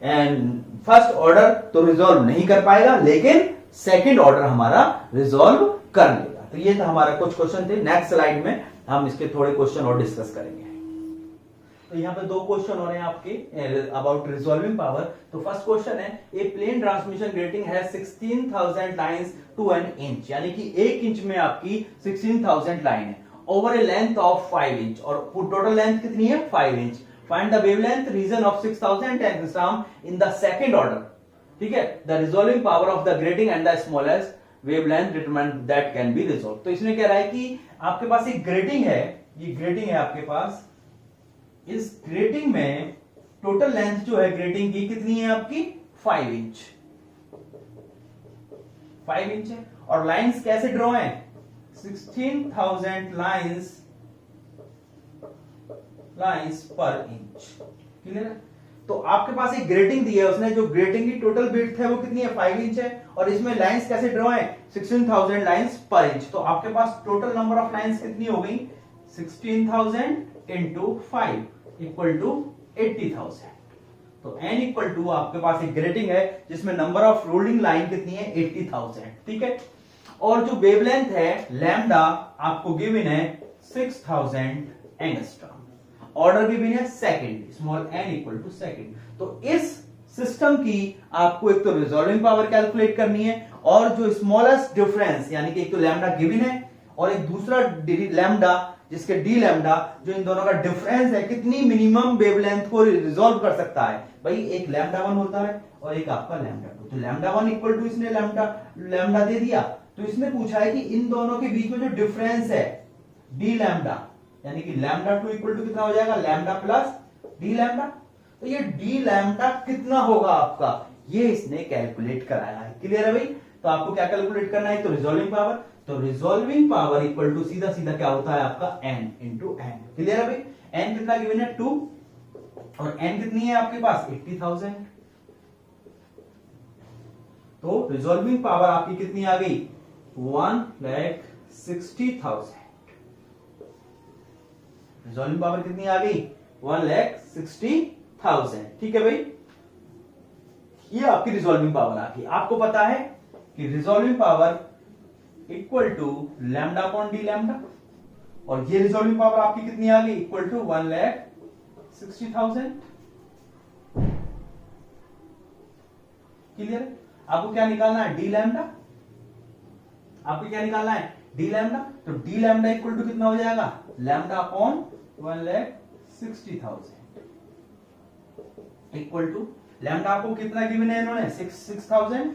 एंड फर्स्ट ऑर्डर तो रिजॉल्व नहीं कर पाएगा, लेकिन सेकंड ऑर्डर हमारा रिजॉल्व कर लेगा। तो ये था हमारा कुछ क्वेश्चन थे। नेक्स्ट स्लाइड में हम इसके थोड़े क्वेश्चन और डिस्कस करेंगे। तो यहाँ पे 2 क्वेश्चन हो रहे हैं आपके अबाउट रिजॉल्विंग पावर। तो फर्स्ट क्वेश्चन है, ए प्लेन ट्रांसमिशन ग्रेटिंग है 16,000 लाइंस टू एन इंच, यानी कि 1 इंच में आपकी 16,000 लाइन है over a length of 5 inch, और टोटल लेंथ कितनी है 5 inch. Find the wavelength region of 6000 angstrom in the second order. ठीक है, the resolving power of the grating and the smallest wavelength determine that can be resolve. तो इसमें कह रहा है कि आपके पास एक ग्रेटिंग है, ये ग्रेटिंग है आपके पास, इस ग्रेटिंग में टोटल लेंथ जो है ग्रेटिंग की कितनी है आपकी 5 इंच, 5 इंच है, और लाइंस कैसे ड्रॉ है 16,000 लाइंस पर इंच। क्लियर है? तो आपके पास एक ग्रेटिंग दी है उसने, जो ग्रेटिंग की टोटल विड्थ है वो कितनी है 5 इंच है, और इसमें लाइंस कैसे ड्रॉ है 16,000 लाइंस पर इंच। तो आपके पास टोटल नंबर ऑफ लाइंस कितनी हो गई 16,000 इंटू 5 इक्वल टू 80,000। तो n इक्वल टू आपके पास एक ग्रेटिंग है जिसमें नंबर ऑफ रोलिंग लाइन कितनी है 80,000। ठीक है, और जो वेवलेंथ है लैम्डा आपको गिवन है 6,000 एंगस्ट्रॉम, ऑर्डर गिवन है second, small n equal to second. तो इस सिस्टम की आपको एक तो रिजॉल्विंग पावर कैलकुलेट करनी है, और जो स्मॉलेस्ट डिफरेंस यानी कि एक तो लैम्डा गिवन है और एक दूसरा लैम्डा जिसके डी लैम्डा, जो इन दोनों का डिफरेंस है कितनी मिनिमम वेवलेंथ को रिजॉल्व कर सकता है। भाई एक लैम्डा 1 होता है और एक आपका लैम्डा 2, तो लैम्डा 1 इक्वल टू इसने लैम्डा दे दिया, तो इसने पूछा है कि इन दोनों के बीच में जो डिफरेंस है डी लैम्डा, यानी कि लैम्डा 2 इक्वल टू कितना हो जाएगा लैम्डा प्लस डी लैम्डा। तो ये डी लैम्डा कितना होगा आपका, ये इसने कैलकुलेट कराया है। क्लियर है भाई? तो आपको क्या कैलकुलेट करना है, तो रिजॉल्विंग पावर, तो रिजॉल्विंग पावर इक्वल टू सीधा सीधा क्या होता है आपका n इंटू n। क्लियर है भाई? n कितना गिवन है 2, और n कितनी है आपके पास 80,000। तो रिजॉल्विंग पावर आपकी कितनी आ गई 1,60,000। रिजॉल्विंग पावर कितनी आ गई 1,60,000। ठीक है भाई, ये आपकी रिजॉल्विंग पावर आ गई। आपको पता है कि resolving power equal to lambda upon D lambda, और ये रिजॉल्विंग पावर आपकी कितनी आ गई इक्वल टू 1,60,000। क्लियर? आपको क्या निकालना है डी लैम्डा, आपको क्या निकालना है डी लैम्डा। तो डी लैम्डा इक्वल टू कितना हो जाएगा lambda upon 1,60,000 equal to lambda आपको कितना गिवन है इन्होंने 6,000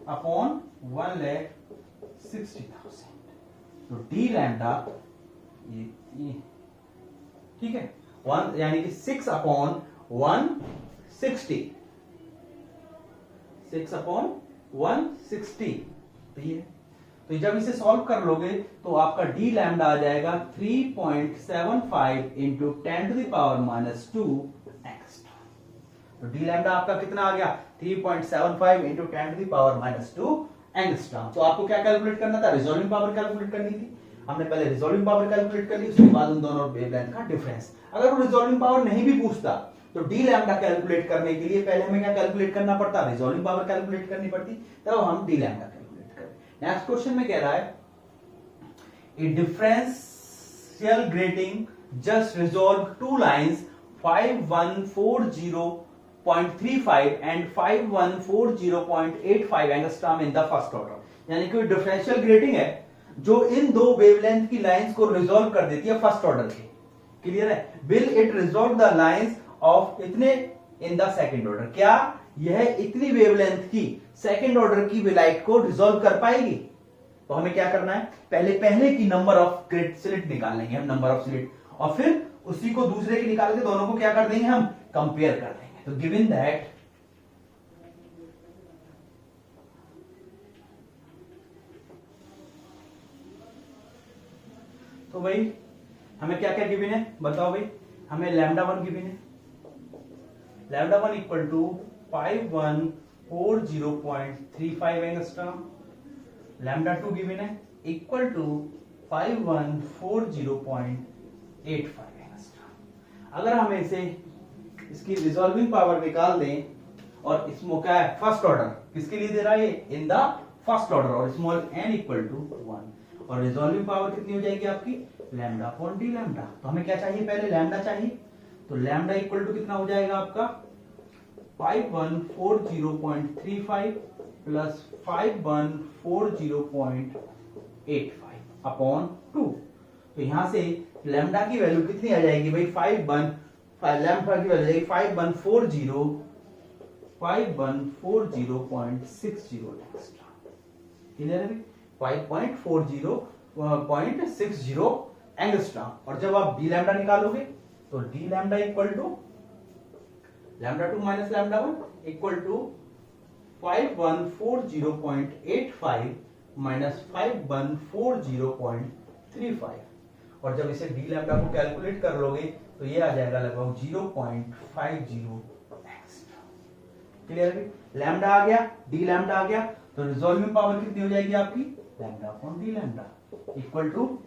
अपॉन 1,60,000। तो डी लैम्डा ये ठीक है 1 यानी कि 6 अपॉन 160, 6 अपॉन 160। तो ये तो जब इसे सॉल्व कर लोगे तो आपका डी लैम्डा आ जाएगा 3.75 into 10 to the power -2 angstrom. तो डी लैम्डा आपका कितना आ गया 3.75 into 10 to the power -2 angstrom. तो आपको क्या कैलकुलेट करना था रिजॉल्विंग पावर कैलकुलेट करनी थी। हमने पहले रिजॉल्विंग पावर कैलकुलेट कर ली, उसके बाद उन दोनों वेवलेंथ का डिफरेंस। अगर वो रिजॉल्विंग पावर नहीं भी पूछता तो डी लैम्डा कैलकुलेट करने के लिए पहले हमें क्या कैलकुलेट करना पड़ता रिजॉल्विंग पावर कैलकुलेट करनी पड़ती, तब हम डी लैम्डा कैलकुलेट करें। नेक्स्ट क्वेश्चन में कह रहा है ए differential grating just resolve 2 lines 5140.35 and 5140.85 angstrom in the first order. यानी कि डिफरेंशियल ग्रेटिंग है जो इन दो वेवलेंथ की लाइंस को रिजॉल्व कर देती है फर्स्ट ऑर्डर के। क्लियर है? Will it resolve the lines of इतने इन द सेकंड ऑर्डर, क्या यह इतनी वेवलेंथ की सेकंड ऑर्डर की लाइट को रिजॉल्व कर पाएगी। तो हमें क्या करना है पहले की नंबर ऑफ ग्रेट स्लिट निकाल लेंगे हम, नंबर ऑफ स्लिट, और फिर उसी को दूसरे की निकाल के दोनों को क्या कर देंगे हम कंपेयर कर देंगे। तो गिवन दैट तो भाई हमें क्या क्या गिवन है बताओ भाई। हमें लैम्डा 1 गिवन है, lambda 1 equal to 5140.35 angstrom, lambda 2 given है इक्वल टू 5140.85 एंगस्ट्रॉम। अगर हम इसे इसकी रिजॉल्विंग पावर निकाल दें, और इसमें क्या है फर्स्ट ऑर्डर, किसके लिए दे रहा है इन द फर्स्ट ऑर्डर, और स्मॉल n इक्वल टू 1, और रिजॉल्विंग पावर कितनी हो जाएगी आपकी लैम्डा अपॉन डी लैम्डा। तो हमें क्या चाहिए, पहले लैम्डा चाहिए, तो लैम्डा इक्वल टू कितना हो जाएगा आपका 5140.35 प्लस 5140.85 अपॉन 2। तो यहां से लैम्डा की वैल्यू कितनी आ जाएगी भाई, लैम्डा की वैल्यू जाएगी 5140.60 क्लियर है, 5.40.60 एंगस्ट्रॉम। और जब आप डी लैम्डा निकालोगे तो d lambda equal to lambda 2 minus lambda 1 equal to 5140.85 minus 5140.35, और जब इसे डी लैम्डा को कैलकुलेट कर लोगे तो ये आ जाएगा लगभग 0.50 एंगस्ट्रॉम। क्लियर है, लैम्डा आ गया, डी लैम्डा आ गया, तो रिजॉल्विंग पावर कितनी हो जाएगी आपकी lambda upon D lambda equal to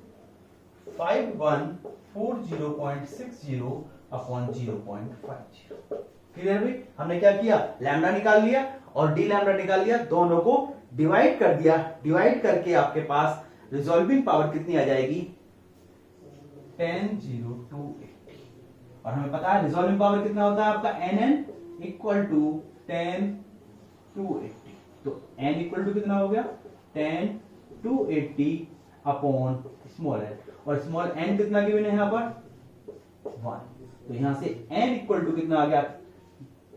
5140.60 upon 0.50। Clear भाई, हमने क्या किया, लैम्डा निकाल लिया और डी लैम्डा निकाल लिया, दोनों को डिवाइड कर दिया, डिवाइड करके आपके पास रिजॉल्विंग पावर कितनी आ जाएगी 10/280। और हमें पता है रिजॉल्विंग पावर कितना होता है आपका nn इक्वल टू 10/280। तो n इक्वल टू कितना हो गया 10/280 अपॉन स्मॉल n, और स्मॉल n कितना गिवन है यहाँ पर 1। तो यहां से n इक्वल टू कितना आ गया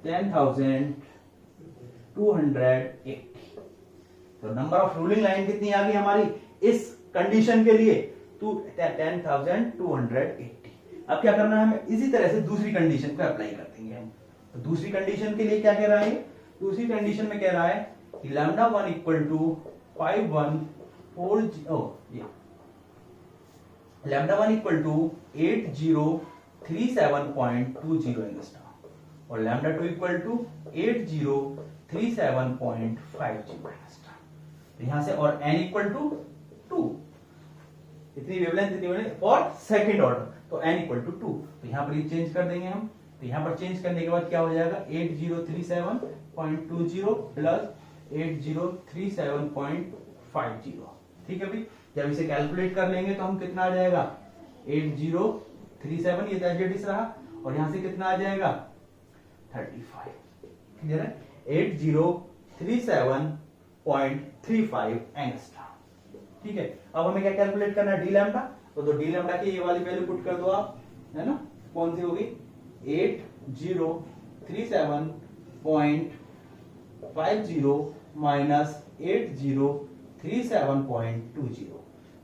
10,280। तो नंबर ऑफ रूलिंग लाइन कितनी आ गई हमारी इस कंडीशन के लिए 10,280। अब क्या करना है, हमें इसी तरह से दूसरी कंडीशन को अप्लाई कर देंगे हम। तो दूसरी कंडीशन के लिए क्या कह रहा है, दूसरी कंडीशन में कह रहा है कि lambda 1 equal to 5140 lambda 1 equal to 8037.20 angstrom, और लैम्डा 2 इक्वल टू 8037.50 एंगस्ट्रॉम। तो यहां से और n इक्वल टू 2, इतनी वेवलेंथ इतनी वेवलेंथ फॉर सेकंड ऑर्डर, तो n इक्वल टू 2। तो यहां पर ये चेंज कर देंगे हम, तो यहां पर चेंज करने के बाद क्या हो जाएगा 8037.20 प्लस 8037.50। ठीक है भाई, जब इसे कैलकुलेट कर लेंगे तो हम कितना आ जाएगा 8037, ये एडजस्ट रहा, और यहां से कितना आ जाएगा 35। क्लियर है, 8037.35 एंगस्ट्रॉम। ठीक है, अब हमें क्या कैलकुलेट करना है डी लैम्डा, तो डी लैम्डा की ये वाली वैल्यू पुट कर दो आप, है ना, कौन सी होगी 8037.50 माइनस 8037.20।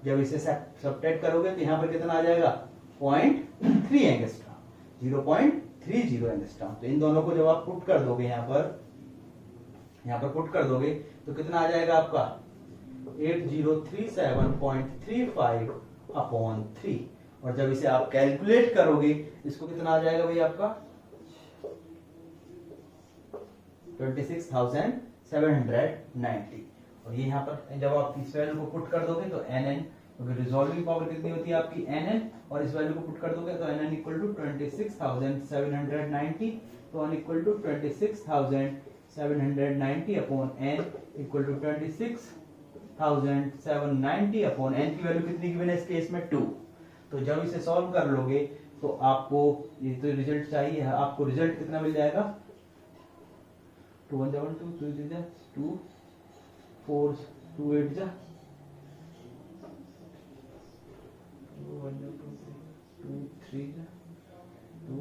जब इसे सब्ट्रैक्ट करोगे तो यहां पर कितना आ जाएगा 0.3 एंगस्ट्रॉम, 0.30 एंगस्ट्रॉम। तो इन दोनों को जब आप पुट कर दोगे यहां पर पुट कर दोगे तो कितना आ जाएगा आपका 8037.35 अपॉन 3, और जब इसे आप कैलकुलेट करोगे इसको कितना आ जाएगा भाई आपका 26,790। और ये यहाँ पर जब आप इस वैल्यू को पुट कर दोगे तो nn, क्योंकि रिजॉल्विंग पावर कितनी होती है आपकी nn, और इस वैल्यू को पुट कर दोगे तो nn इक्वल टू 26,790, तो n equal to 26,790 upon n equal to 26,790 upon n की वैल्यू कितनी गिवन है इस केस में 2। तो जब इसे सॉल्व कर लोगे तो आपको ये तो रिजल्ट चाहिए है, आपको रिजल्ट कितना मिल जाएगा 2 1 7 2 3 3 2 4 2 8 जा 2 1 2 2 3 जा 2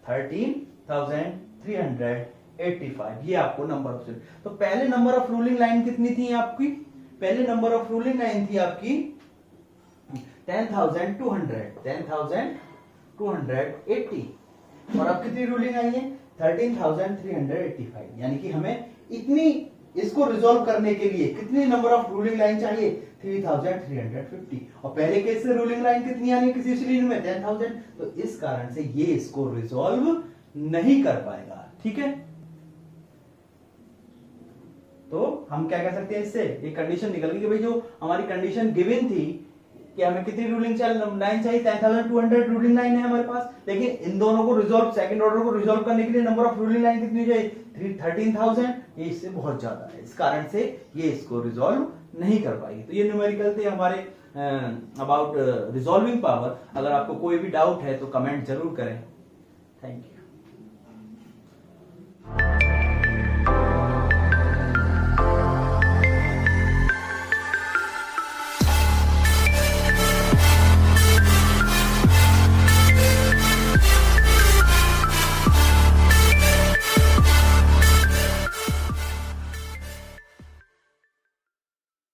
13,385, ये आपको नंबर ऑफ। तो पहले नंबर ऑफ रूलिंग लाइन कितनी थी आपकी, पहले नंबर ऑफ रूलिंग लाइन थी आपकी 10,280, और अब कितनी रूलिंग आई है 13,385, यानी कि हमें इतनी इसको रिजॉल्व करने के लिए कितनी नंबर ऑफ रूलिंग लाइन चाहिए? 3350। और पहले केस से रूलिंग लाइन कितनी आनी किसी सीरीज में? 10,000। तो इस कारण से ये इसको रिजॉल्व नहीं कर पाएगा। ठीक है, तो हम क्या कह सकते हैं इससे? एक कंडीशन निकल गई कि भाई जो हमारी कंडीशन गिवन थी कि हमें कितनी रूलिंग लाइन चाहिए? 10,200 रूलिंग लाइन है हमारे पास, लेकिन इन दोनों को रिजॉल्व, सेकंड ऑर्डर को रिजॉल्व करने के लिए नंबर ऑफ रूलिंग लाइन कितनी चाहिए? 13,000। ये इससे बहुत ज्यादा है, इस कारण से ये इसको रिजॉल्व नहीं कर पाएगी। तो ये न्यूमेरिकल थे हमारे अबाउट रिजॉल्विंग पावर। अगर आपको कोई भी डाउट है तो कमेंट जरूर करें। Thank you.